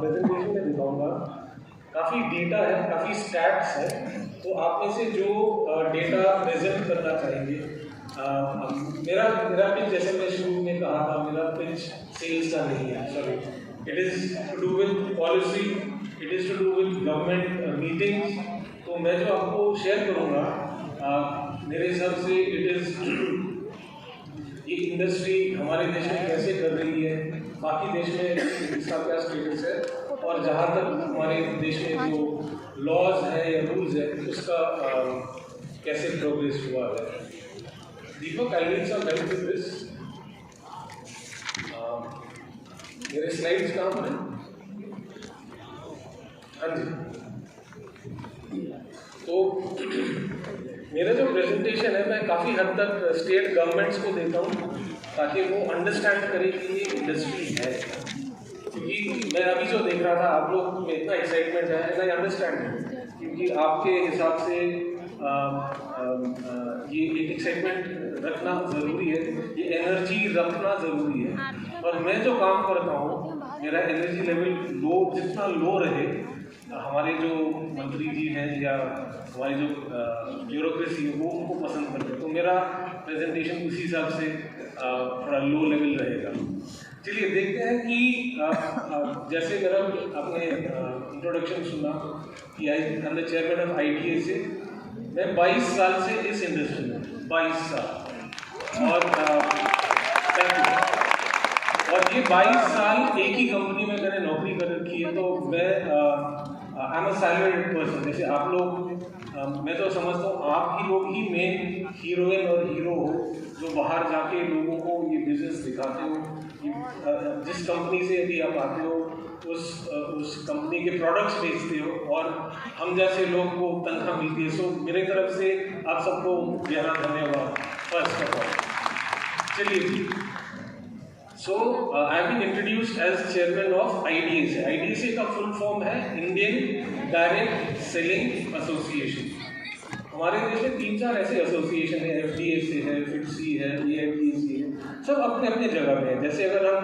Presentation में दिखाऊंगा, काफ़ी डेटा है, काफ़ी स्टैट्स है, तो आप में से जो डेटा प्रेजेंट करना चाहेंगे, मेरा पिच, जैसे मैं शुरू में कहा था, मेरा पिच सेल्स का नहीं है, sorry, it is to do with policy, it is to do with government meetings. तो मैं जो आपको शेयर करूँगा, मेरे हिसाब से इट इज़ ये इंडस्ट्री हमारे देश में कैसे कर रही है, बाकी देश में इसका क्या स्टेटस है, और जहाँ तक हमारे देश में जो लॉज है या रूल्स है उसका कैसे प्रोग्रेस हुआ है। Deepak, I need some help with this. मेरे स्लाइड्स कहाँ पर हैं? हाँ जी। तो मेरा जो प्रेजेंटेशन है, मैं काफ़ी हद तक स्टेट गवर्नमेंट्स को देता हूँ ताकि वो अंडरस्टैंड करें कि ये इंडस्ट्री है, क्योंकि मैं अभी जो देख रहा था, आप लोग में इतना एक्साइटमेंट है, एंड आई अंडरस्टैंड, क्योंकि आपके हिसाब से ये एक एक्साइटमेंट रखना ज़रूरी है, ये एनर्जी रखना ज़रूरी है। और मैं जो काम करता हूँ, मेरा एनर्जी लेवल जितना लो रहे, हमारे जो मंत्री जी हैं या हमारी जो ब्यूरोक्रेसी है वो उनको पसंद करते हैं, तो मेरा प्रेजेंटेशन उसी हिसाब से थोड़ा लो लेवल रहेगा। चलिए देखते हैं कि जैसे मेरा आपने इंट्रोडक्शन सुना कि I am the chairman of IDA से, मैं 22 साल से इस इंडस्ट्री में, 22 साल, और और ये 22 साल एक ही कंपनी में मैंने नौकरी कर रखी है, तो मैं I am a salaried person. जैसे आप लोग, मैं तो समझता हूँ आप ही लोग ही मेन हीरोइन और हीरो हो, जो बाहर जाके लोगों को ये बिजनेस दिखाते हो, जिस कंपनी से यदि आप आते हो उस कंपनी के प्रोडक्ट्स बेचते हो, और हम जैसे लोग को तनख्वाह मिलती है। सो मेरे तरफ से आप सबको गहरा धन्यवाद फर्स्ट ऑफ ऑल। चलिए, so I have been introduced as chairman of IDSA। IDSA का फुल फॉर्म है इंडियन डायरेक्ट सेलिंग एसोसिएशन। हमारे देश में 3-4 ऐसे एसोसिएशन है, FDSA है, FITCI है, AIPSA है, सब अपने अपने जगह में है। जैसे अगर हम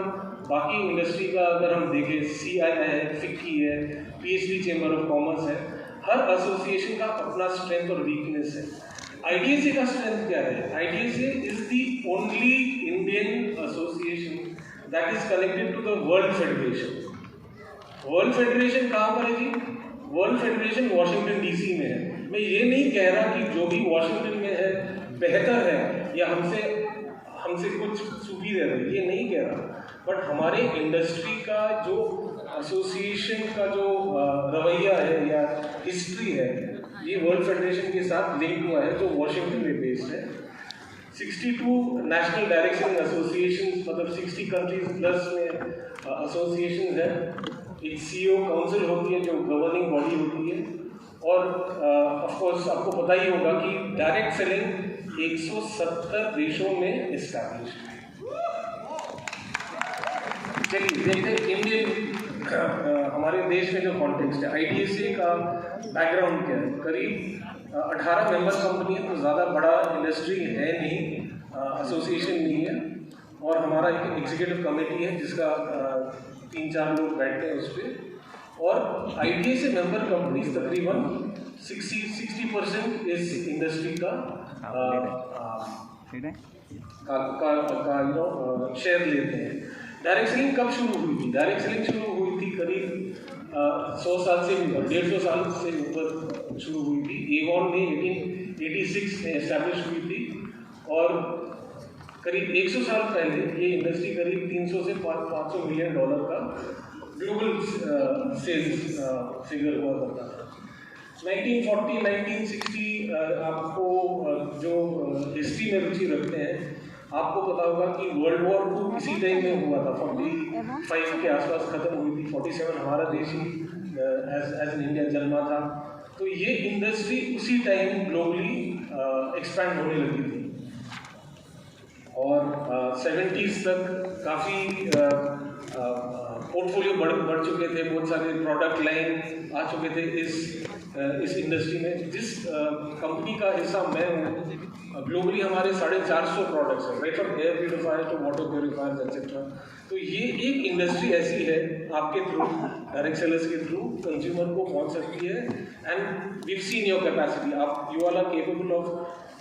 बाकी इंडस्ट्री का अगर हम देखें, CII है, FICCI है, PhD चैम्बर ऑफ कॉमर्स है, हर एसोसिएशन का अपना स्ट्रेंथ और वीकनेस है। IDSA का स्ट्रेंथ क्या है? IDSA is the only Indian association that is connected to the world federation. World federation कहाँ पर है जी? वर्ल्ड फेडरेशन वॉशिंगटन DC में है। मैं ये नहीं कह रहा कि जो भी वॉशिंगटन में है बेहतर है या हमसे कुछ सुपीरियर है, ये नहीं कह रहा, बट हमारे इंडस्ट्री का जो एसोसिएशन का जो रवैया है या हिस्ट्री है, ये वर्ल्ड फेडरेशन के साथ लिंक हुआ है, जो वॉशिंगटन में बेस्ड है। 62 नेशनल डायरेक्ट सेलिंग एसोसिएशन, मतलब 60 कंट्रीज प्लस में एसोसिएशन है। एक CEO काउंसिल होती है जो गवर्निंग बॉडी होती है, और ऑफ कोर्स आपको पता ही होगा कि डायरेक्ट सेलिंग 170 देशों में इस्टेब्लिश है। चलिए देखते हैं इंडियन हमारे देश में जो कॉन्टेक्स्ट है, IDSA का बैकग्राउंड क्या है। करीब 18 मेंबर कंपनी है, तो ज़्यादा बड़ा इंडस्ट्री है नहीं, एसोसिएशन नहीं है, और हमारा एक एग्जीक्यूटिव कमेटी है जिसका 3-4 लोग बैठते हैं उस पर, और IDSA मेंबर कंपनीज तकरीबन 60% इस इंडस्ट्री का शेयर लेते हैं। डायरेक्ट सेलिंग कब शुरू हुई थी? डायरेक्ट सेलिंग शुरू हुई थी करीब 100 साल से ऊपर, 150 साल से ऊपर शुरू हुई थी। एवॉन में 1886 में एस्टैब्लिश हुई थी, और करीब 100 साल पहले ये इंडस्ट्री करीब 300 से 500 मिलियन डॉलर का ग्लोबल सेल्स फिगर हुआ करता था। 1940, 1960, आपको जो हिस्ट्री में रुचि रखते हैं, आपको पता होगा कि वर्ल्ड वॉर 2 इसी टाइम में हुआ था, 45 के आसपास खत्म हुई थी। 47 हमारा देश ही एज एन इंडिया जन्मा था, तो ये इंडस्ट्री उसी टाइम ग्लोबली एक्सपैंड होने लगी थी, और 70s तक काफ़ी पोर्टफोलियो बढ़ चुके थे, बहुत सारे प्रोडक्ट लाइन आ चुके थे इस इंडस्ट्री में। जिस कंपनी का हिस्सा मैं हूँ, ग्लोबली हमारे 450 प्रोडक्ट्स हैं, right from air purifier to water purifiers etcetera. तो ये एक इंडस्ट्री ऐसी है आपके थ्रू, डायरेक्ट सेलर्स के थ्रू कंज्यूमर को पहुँच सकती है। And we've seen your capacity, आप you all are capable of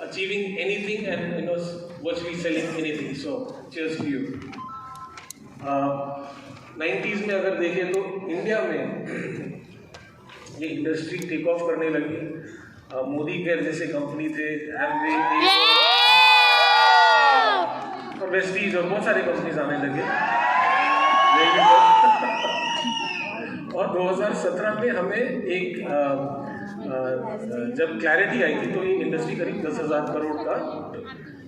achieving anything and virtually selling anything. So cheers to you. 90s में अगर देखें तो इंडिया में ये इंडस्ट्री टेक ऑफ करने लगी। मोदी केयर जैसे कंपनी थे, प्रेस्टीज और बहुत सारी कंपनीज आने लगे। और 2017 में हमें एक जब क्लैरिटी आई थी तो ये इंडस्ट्री करीब 10,000 करोड़ का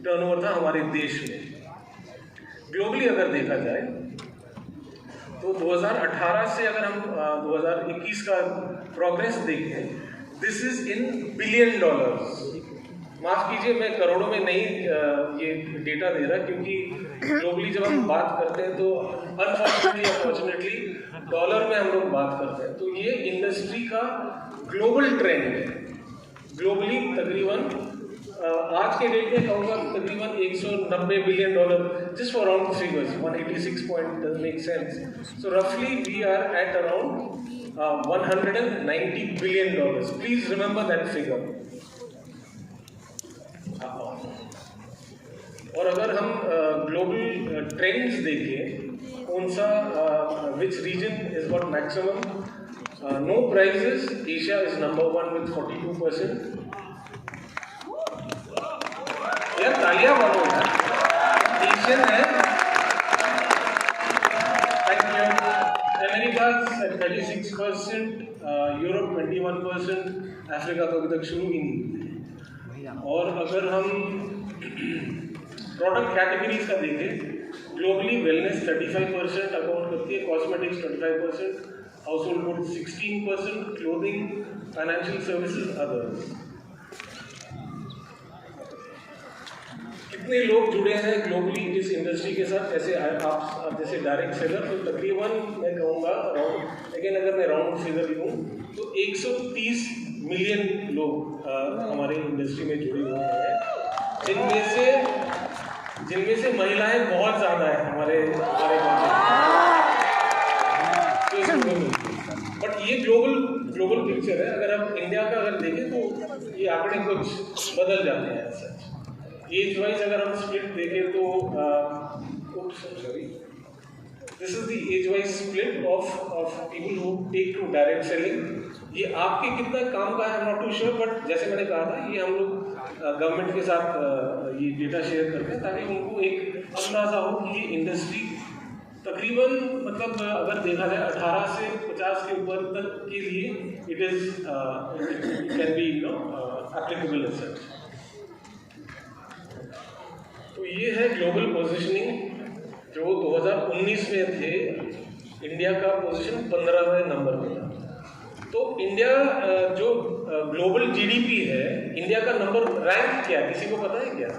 टर्नओवर था हमारे देश में। ग्लोबली अगर देखा जाए तो 2018 से अगर हम 2021 का प्रोग्रेस देखें, this is in billion dollars. माफ कीजिए, मैं करोड़ों में नहीं ये डेटा दे रहा, क्योंकि ग्लोबली जब हम बात करते हैं तो अनफॉर्चुनेटली डॉलर में हम लोग बात करते हैं। तो ये इंडस्ट्री का ग्लोबल ट्रेंड है। ग्लोबली तकरीबन आज के डेट में कहूँगा तकरीबन 190 billion dollar, just for round figures, 186 point doesn't make sense. So रफली we are at around 190 billion dollars. Please remember that figure. और अगर हम ग्लोबल ट्रेंड्स देखें, कौन सा which region is got maximum no prizes, Asia is number 1 with 42%। यार तालियां मारो यार, एशियन है। Thank you. America 36%, Europe 21%, Africa तो अभी तक शुरू ही नहीं। और अगर हम प्रोडक्ट कैटेगरीज का देखें, ग्लोबली वेलनेस 35% अकाउंट करती है, cosmetics 25%, house hold goods 16%, clothing, financial services, others. कितने लोग जुड़े हैं ग्लोबली इस इंडस्ट्री के साथ? ऐसे आप जैसे डायरेक्ट सेलर, तो तकरीबन मैं कहूँगा अराउंड, लेकिन अगर मैं राउंड फिगर लूँ तो 130 मिलियन लोग हमारे इंडस्ट्री में जुड़े हुए हैं, जिनमें से महिलाएं बहुत ज़्यादा है हमारे बट ये ग्लोबल पिक्चर है। अगर हम इंडिया का अगर देखें तो ये आंकड़े कुछ बदल जाते हैं। सच एज वाइज अगर हम स्प्लिट देखें तो this is the age wise split of people who take to direct selling. ये आपके कितना काम का है, I am not too sure, but जैसे मैंने कहा था, ये हम लोग गवर्नमेंट के साथ ये डेटा शेयर करते हैं ताकि उनको एक अंदाजा हो कि ये इंडस्ट्री तकरीबन, मतलब अगर देखा जाए 18 से 50 के ऊपर तक के लिए it can be applicable as such. तो ये है ग्लोबल पोजीशनिंग जो 2019 में थे। इंडिया का पोजीशन 15वें नंबर पे था। तो इंडिया जो ग्लोबल जीडीपी है, इंडिया का नंबर रैंक क्या है, किसी को पता है क्या?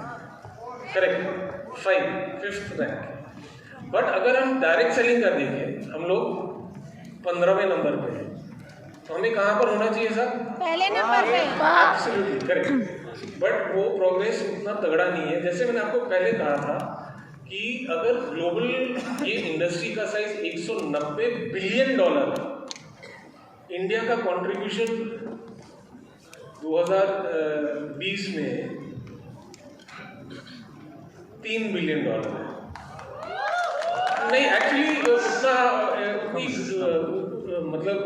Correct, 5th rank. बट अगर हम डायरेक्ट सेलिंग का देखें, हम लोग 15वें नंबर पे हैं। तो हमें कहाँ पर होना चाहिए सर? पहले नंबर पे। Absolutely correct. बट वो प्रोग्रेस उतना तगड़ा नहीं है। जैसे मैंने आपको पहले कहा था कि अगर ग्लोबल ये इंडस्ट्री का साइज 190 बिलियन डॉलर है, इंडिया का कंट्रीब्यूशन 2020 में $3 बिलियन है। नहीं, एक्चुअली उतनी मतलब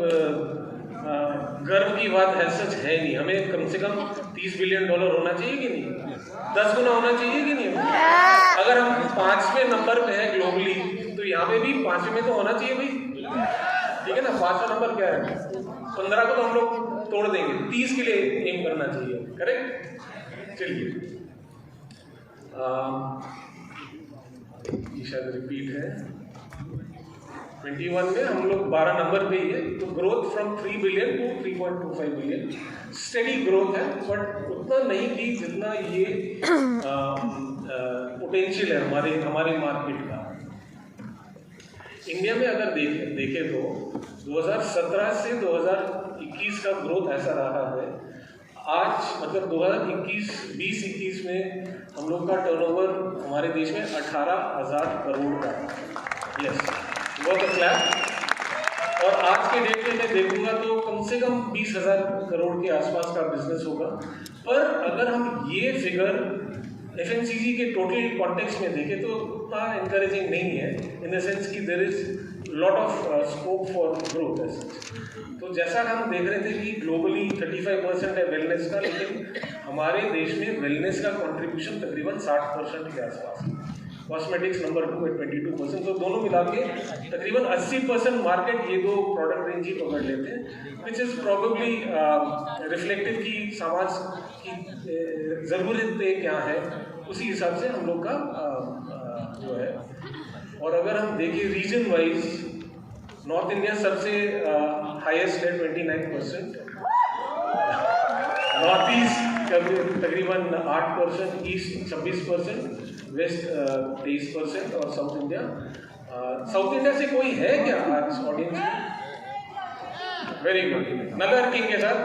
गर्व की बात है सच है नहीं। हमें कम से कम $30 बिलियन होना चाहिए कि नहीं? 10 गुना होना चाहिए कि नहीं? अगर हम 5वें नंबर पे हैं ग्लोबली, तो यहाँ पे भी 5वें में तो होना चाहिए भाई, ठीक है ना? 5वां नंबर क्या है? 15 को तो हम लोग तोड़ देंगे, 30 के लिए एम करना चाहिए। करेक्ट। चलिए, ये शायद रिपीट है। 21 में हम लोग 12 नंबर पे ही है। तो growth from 3 billion to 3.25 billion steady growth है, बट उतना नहीं कि जितना ये पोटेंशियल है हमारे मार्केट का। इंडिया में अगर देखें तो 2017 से 2021 का ग्रोथ ऐसा रहा है। आज मतलब 2021 में हम लोग का टर्नओवर हमारे देश में 18,000 करोड़ का है। यस, बहुत अच्छा। और आज के डेट में मैं देखूंगा तो कम से कम 20,000 करोड़ के आसपास का बिजनेस होगा। पर अगर हम ये फिगर FMCG के टोटल कॉन्टेक्स्ट में देखें तो उतना इंकरेजिंग नहीं है, इन द सेंस कि there is lot of scope for growth. तो जैसा हम देख रहे थे कि ग्लोबली 35% है वेलनेस का, लेकिन हमारे देश में वेलनेस का कंट्रीब्यूशन तकरीबन 60% के आसपास है। कॉस्मेटिक्स नंबर 2 है 22%। तो दोनों मिला के तकरीबन 80% मार्केट ये दो प्रोडक्ट रेंज ही पकड़ लेते हैं, विच इज़ प्रॉबेबली रिफ्लेक्टिव की समाज की ज़रूरतें क्या है, उसी हिसाब से हम लोग का जो है। और अगर हम देखें रीजन वाइज, नॉर्थ इंडिया सबसे हाईएस्ट है 29%, नॉर्थ ईस्ट तकरीबन 8%, ईस्ट 26%, वेस्ट 23% और साउथ इंडिया से कोई है क्या आज ऑडियंस में? वेरी गुड, नगर किंग के साथ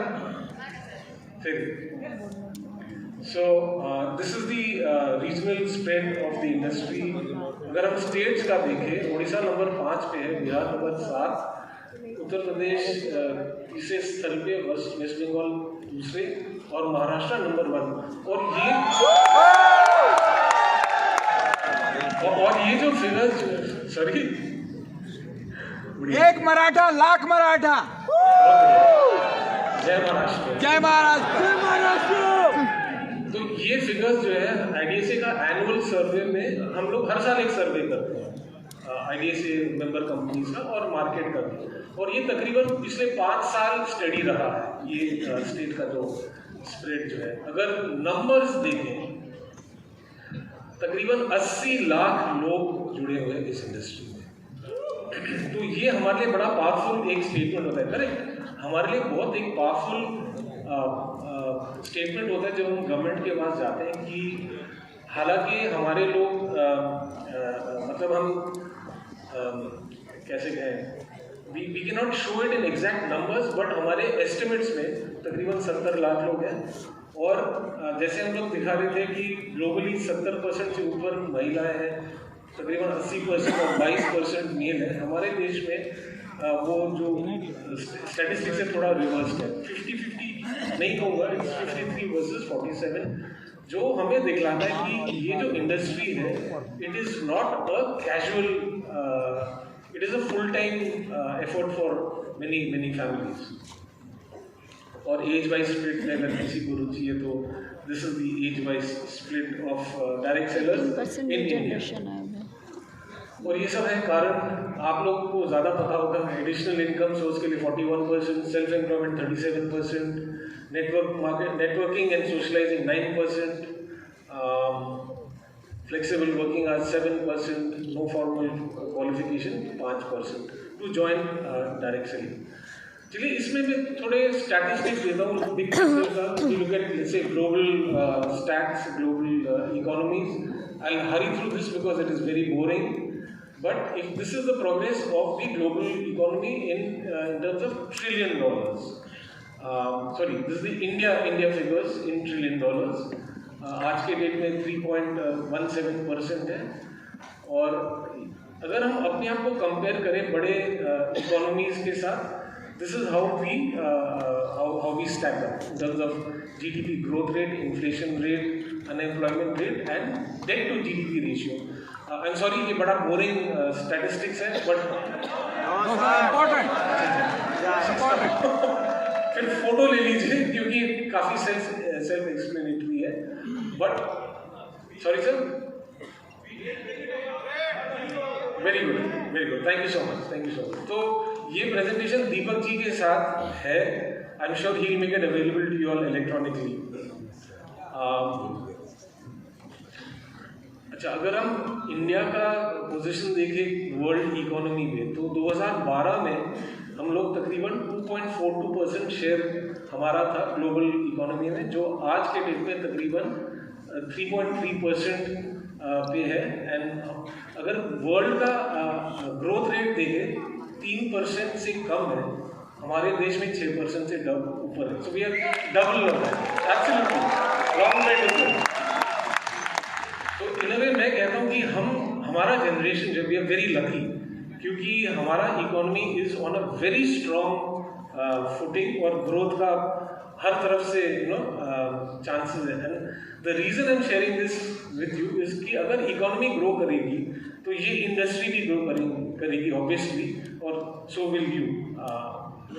फिर। So this is the regional spread of the industry. अगर हम स्टेट्स का देखें, उड़ीसा नंबर 5 पे है, बिहार नंबर 7, उत्तर प्रदेश तीसरे स्थल पे, वेस्ट बंगाल दूसरे और महाराष्ट्र नंबर 1। और ये जो फिगर्स, सॉरी, एक मराठा लाख मराठा। जय महाराष्ट्र, जय महाराष्ट्र, जय महाराष्ट्र। तो ये फिगर्स जो है IDSA का एनुअल सर्वे में, हम लोग हर साल एक सर्वे करते हैं IDSA मेंबर कंपनीज का और मार्केट का भी, और ये तकरीबन पिछले 5 साल स्टडी रहा है ये स्टेट का जो स्प्रेड जो है। अगर नंबर्स देखें, तकरीबन 80 लाख लोग जुड़े हुए हैं इस इंडस्ट्री में। तो ये हमारे लिए बड़ा पावरफुल एक स्टेटमेंट होता है, करेक्ट? हमारे लिए बहुत एक पावरफुल स्टेटमेंट होता है जब हम गवर्नमेंट के पास जाते हैं कि हालांकि हमारे लोग मतलब हम कैसे कहें, we can not show it in exact numbers, but हमारे एस्टिमेट्स में तकरीबन 70 लाख लोग हैं। और जैसे हम लोग दिखा रहे थे कि ग्लोबली 70% से ऊपर महिलाएं हैं, तकरीबन 80% और 22% मेल है। हमारे देश में वो जो स्टैटिस्टिक्स है थोड़ा रिवर्स है, 50-50 नहीं कहूँगा, 53 वर्सेस 47, जो हमें दिखलाता है कि ये जो इंडस्ट्री है, it is not a casual, it is a full time effort for many families. और एज वाइज स्प्लिट में अगर किसी को रुचि है तो this is the age wise split of direct sellers in India. और ये सब है कारण, आप लोगों को ज़्यादा पता होगा। एडिशनल इनकम सोर्स के लिए 41%, self employment 37%, networking and socialising 9%, flexible working आज 7%, no formal qualification 5% to join direct selling. चलिए इसमें मैं थोड़े स्टैटिस्टिक्स देता हूँ, बिग पिक्चर का। You look at let's say global stats, global economies. I'll hurry through this because it is very boring. But if this is the progress of the global economy in terms of $1 trillion. Sorry, this is the India figures in $1 trillion. आज के date में 3.17% है। और अगर हम अपने आप को कंपेयर करें बड़े इकोनॉमीज के साथ, this is how we stack up in terms of GDP growth rate, inflation rate, unemployment rate and debt to GDP ratio. I'm sorry, ये बड़ा boring statistics है, but important. फिर फोटो ले लीजिए क्योंकि काफी सेल्फ एक्सप्लेनेटरी है। But sorry sir, very good, thank you so much. तो ये प्रेजेंटेशन दीपक जी के साथ है, I am sure he will make it available to you all electronically. अच्छा, अगर हम इंडिया का पोजीशन देखें वर्ल्ड इकोनॉमी में, तो 2012 में हम लोग तकरीबन 2.42% शेयर हमारा था ग्लोबल इकोनॉमी में, जो आज के डेट में तकरीबन 3.3% पे है। एंड अगर वर्ल्ड का ग्रोथ रेट देखें 3% से कम है, हमारे देश में 6% से ऊपर है। So we are double of that, absolutely long way to go. तो इन अ वे मैं कहता हूँ कि हमारा जनरेशन जो वी आर वेरी लकी, क्योंकि हमारा economy is on a very strong footing और ग्रोथ का हर तरफ से चांसेस है। The reason I am sharing this with you is कि अगर इकोनॉमी ग्रो करेगी तो ये इंडस्ट्री भी ग्रो करेगी ऑब्वियसली, और so will you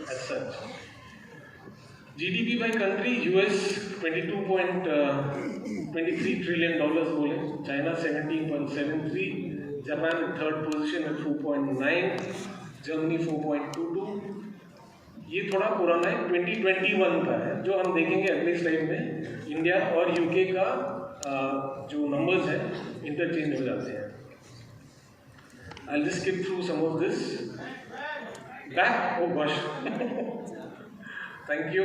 as such. GDP by country US 22.23 trillion dollars बोले, चाइना 17.73, जापान थर्ड पोजीशन में 4.9, जर्मनी 4.22। ये थोड़ा पुराना है, 2021 का है। जो हम देखेंगे अगले स्लाइड में, इंडिया और यूके का जो नंबर्स हैं इंटरचेंज हो जाते हैं। I'll just skip through some of this. Back, oh gosh. Thank you.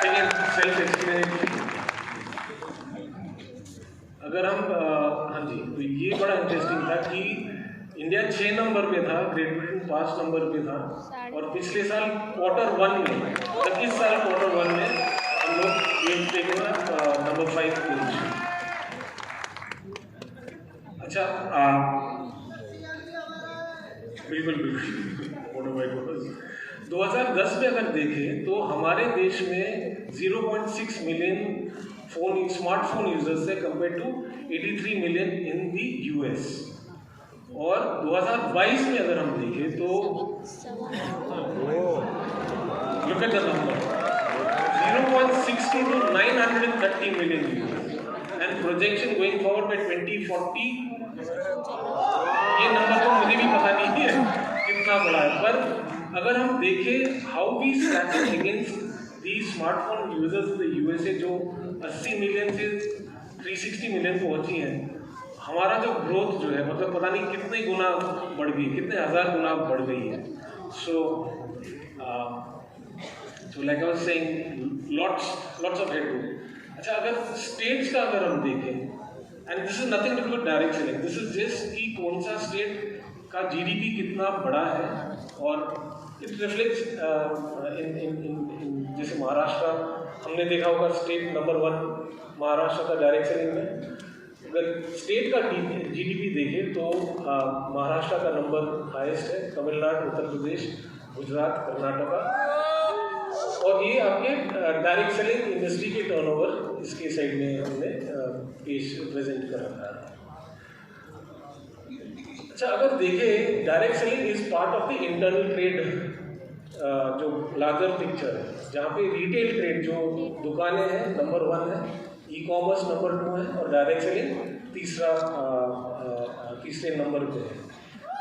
Again, self-explanatory. अगर हम हाँ जी, तो ये बड़ा इंटरेस्टिंग था कि इंडिया 6 नंबर पे था, ग्रेट ब्रिटेन 5 नंबर पे था, और पिछले साल Q1 में, मतलब इस साल Q1 में हम लोग ये देखेंगे नंबर 5 पोजीशन। अच्छा, बिल्कुल 2010 में अगर देखें तो हमारे देश में 0.6 मिलियन स्मार्टफोन यूजर्स है compare to 83 million in the US. और 2022 में अगर हम देखें तो look at the number 0.62 to 930 million users and projection going forward by 2040। ये नंबर तो मुझे भी पता नहीं है कितना बड़ा है, पर अगर हम देखें how we stand against the smartphone users in the USA जो 80 मिलियन से 360 मिलियन पहुंची हैं, हमारा जो ग्रोथ जो है मतलब पता नहीं कितने गुना बढ़ गई, कितने हजार गुना बढ़ गई है। So like I was saying lots of headroom. अच्छा, अगर स्टेट्स का अगर हम देखें, and this is nothing to do with direct selling, this is just कि कौन सा स्टेट का जीडीपी कितना बड़ा है, और इट रिफ्लेक्ट्स इन जैसे महाराष्ट्र हमने देखा होगा स्टेट नंबर 1 महाराष्ट्र का डायरेक्ट सेलिंग में। अगर स्टेट का जीडीपी देखें तो महाराष्ट्र का नंबर हाईएस्ट है, तमिलनाडु, उत्तर प्रदेश, गुजरात, कर्नाटका, और ये आपके डायरेक्ट सेलिंग इंडस्ट्री के टर्नओवर इसके साइड में हमने प्रेजेंट कर रखा है। अच्छा, अगर देखें direct selling is part of the internal trade, जो लार्जर पिक्चर है, जहाँ पे रिटेल ट्रेड जो दुकानें हैं नंबर 1 है, ई कॉमर्स नंबर 2 है, और डायरेक्ट सेलिंग तीसरे नंबर पे है।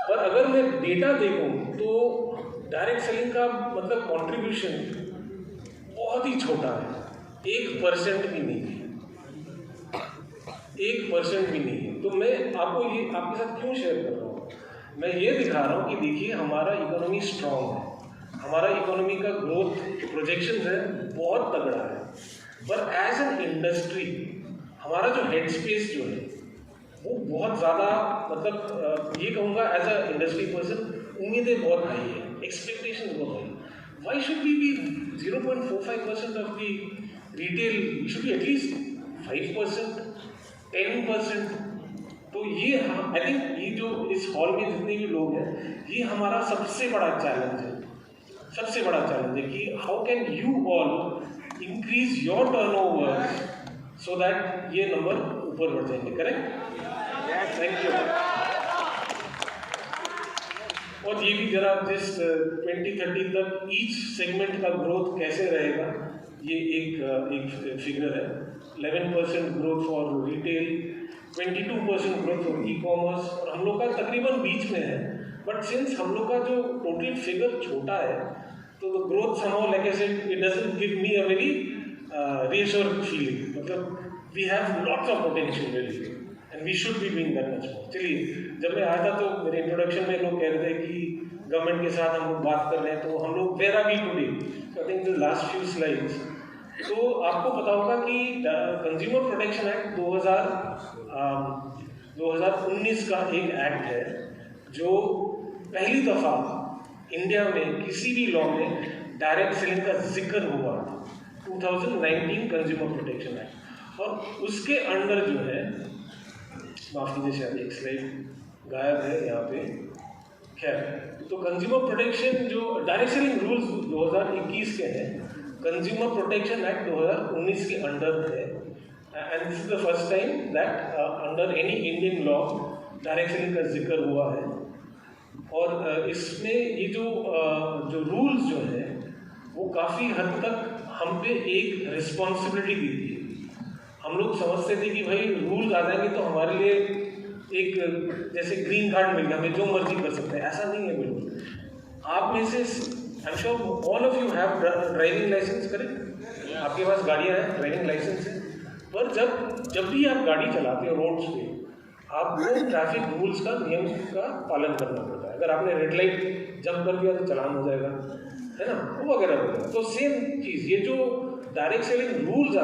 पर अगर मैं डेटा देखूं तो डायरेक्ट सेलिंग का मतलब कंट्रीब्यूशन बहुत ही छोटा है, 1% भी नहीं है, 1% भी नहीं है। तो मैं आपको ये आपके साथ क्यों शेयर कर रहा हूँ, मैं ये दिखा रहा हूँ कि देखिए हमारा इकोनॉमी स्ट्रॉन्ग है, हमारा इकोनॉमी का ग्रोथ प्रोजेक्शन है बहुत तगड़ा है, पर एज एन इंडस्ट्री हमारा जो हेड स्पेस जो है वो बहुत ज़्यादा, मतलब ये कहूँगा एज अ इंडस्ट्री पर्सन, उम्मीदें बहुत हाई है, एक्सपेक्टेशन बहुत high. Why should we be 0.45% of the retail, should be at least 5%, 10%। तो ये आई थिंक ये जो इस हॉल में जितने भी लोग हैं, ये हमारा सबसे बड़ा चैलेंज है, सबसे बड़ा चैलेंज है कि how can you all increase your turnover so that ये नंबर ऊपर बढ़ जाएंगे। करेक्ट? Thank you. और ये भी जरा जस्ट 2030 तक ईच सेगमेंट का ग्रोथ कैसे रहेगा, ये एक फिगर है। 11% growth for retail, 22% growth for e commerce, और हम लोग का तकरीबन बीच में है। बट सिंस हम लोग का जो टोटल फिगर छोटा है, तो the growth somehow like I said it doesn't give me a very reassured feeling, मतलब we have lots of potential really and we should be doing that much more. चलिए, जब मैं आया था तो मेरे इंट्रोडक्शन में लोग कह रहे थे कि गवर्नमेंट के साथ हम लोग बात कर रहे हैं, तो हम लोग where are we today, I think the last few slides. तो आपको पता होगा कि कंज्यूमर प्रोटेक्शन एक्ट 2019 का एक एक्ट है जो पहली दफ़ा इंडिया में किसी भी लॉ में डायरेक्ट सेलिंग का जिक्र हुआ, 2019 कंज्यूमर प्रोटेक्शन एक्ट। और उसके अंडर जो है, माफ कीजिए शायद एक स्लाइड गायब है यहाँ पे, खैर, तो कंज्यूमर प्रोटेक्शन जो डायरेक्ट सेलिंग रूल्स 2021 के हैं, कंज्यूमर प्रोटेक्शन एक्ट 2019 के अंडर है, and this is the first time that under any Indian law direct selling का जिक्र हुआ है। और इसमें ये जो रूल्स जो है वो काफ़ी हद तक हम पे एक रिस्पॉन्सिबिलिटी देती है। हम लोग समझते थे कि भाई रूल आ जाएंगे तो हमारे लिए एक जैसे ग्रीन कार्ड मिल गया, हमें जो मर्जी कर सकते हैं, ऐसा नहीं है बिल्कुल। आप में से I am sure all of you have driving licence, correct? आपके पास गाड़ियाँ हैं, ड्राइविंग लाइसेंस है, पर जब भी आप गाड़ी चलाते हो रोड्स पे, आपको ट्रैफिक रूल्स का, नियम का पालन करना पड़ता है। अगर आपने रेड लाइट जंप कर दिया तो चालान हो जाएगा, है ना, वो वगैरह वगैरह। तो सेम चीज़, ये जो डायरेक्ट सेलिंग रूल्स